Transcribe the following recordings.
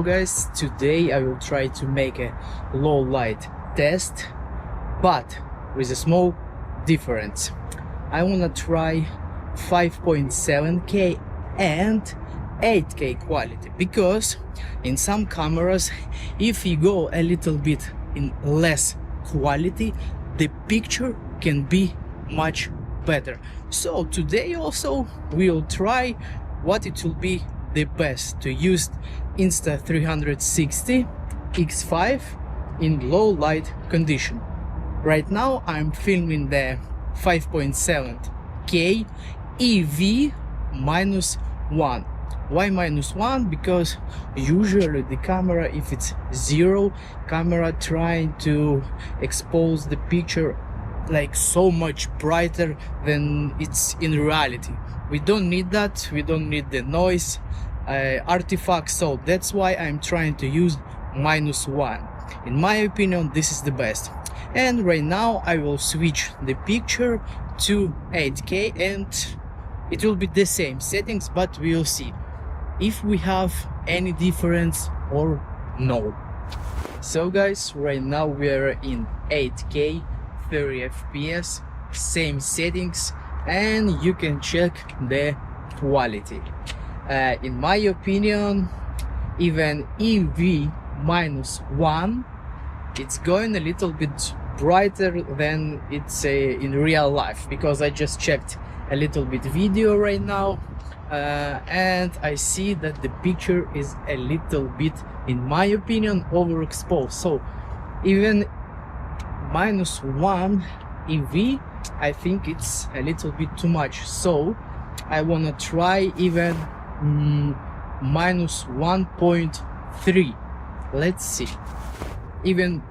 guys, today I will try to make a low light test, but with a small difference. I wanna try 5.7K and 8K quality, because in some cameras, if you go a little bit in less quality, the picture can be much better. So today also we'll try what it will be the best to use Insta360 X5 in low light condition. Right now I'm filming the 5.7K EV -1. Why -1? Because usually the camera, if it's zero, camera trying to expose the picture like so much brighter than it's in reality. We don't need that, we don't need the noise artifacts, so that's why I'm trying to use -1. In my opinion, this is the best. And right now I will switch the picture to 8K and it will be the same settings, but we'll see if we have any difference or no. So guys, right now we are in 8K 30 FPS, same settings, and you can check the quality. In my opinion, even EV -1, it's going a little bit brighter than it's in real life, because I just checked a little bit video right now, and I see that the picture is a little bit, in my opinion, overexposed. So even -1 EV, I think it's a little bit too much. So I wanna try even -1.3. Let's see. Even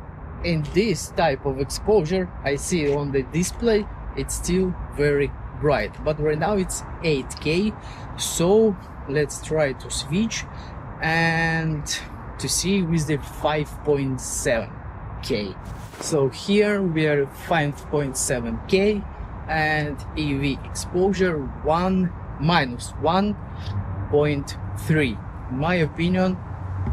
in this type of exposure, I see on the display it's still very bright, but right now it's 8K. So let's try to switch and to see with the 5.7K. So here we are 5.7K and EV exposure -1.3. In my opinion,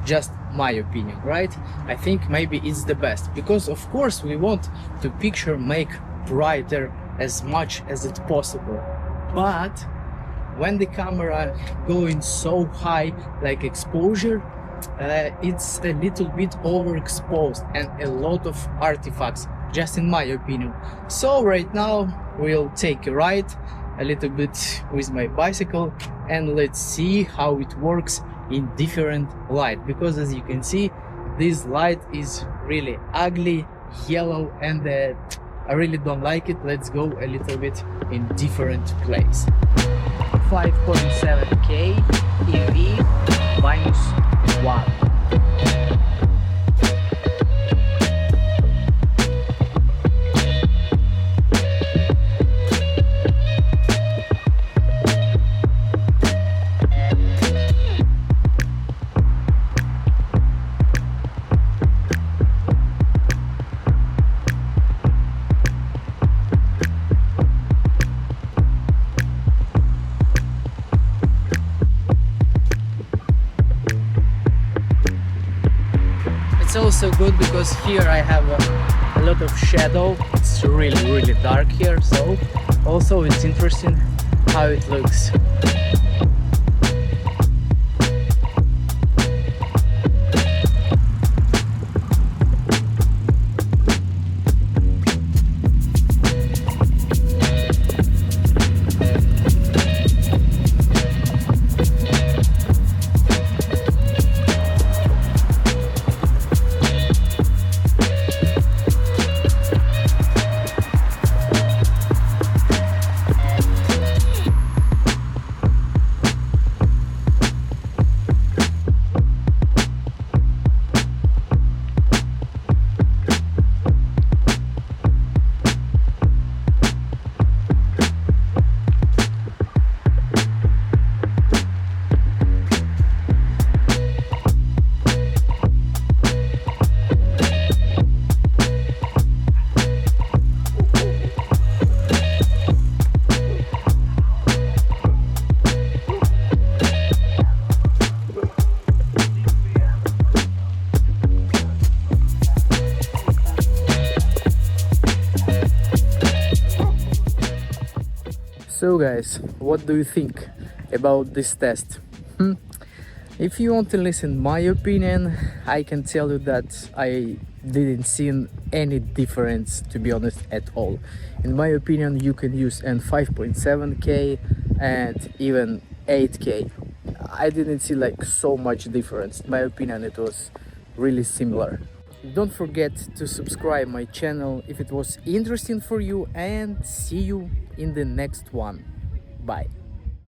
just my opinion, right? I think maybe it's the best, because of course we want the picture make brighter as much as it's possible, but when the camera going so high like exposure, it's a little bit overexposed and a lot of artifacts, just in my opinion. So right now we'll take a ride a little bit with my bicycle and let's see how it works in different light, because as you can see, this light is really ugly, yellow, and I really don't like it. Let's go a little bit in different place. 5.7K EV -1. It's also good because here I have a lot of shadow. It's really dark here, so also it's interesting how it looks. So guys, what do you think about this test? If you want to listen my opinion, I can tell you that I didn't see any difference, to be honest, at all. In my opinion, you can use an 5.7K and even 8K. I didn't see like so much difference. In my opinion, it was really similar. Don't forget to subscribe my channel if it was interesting for you, and see you in the next one. Bye.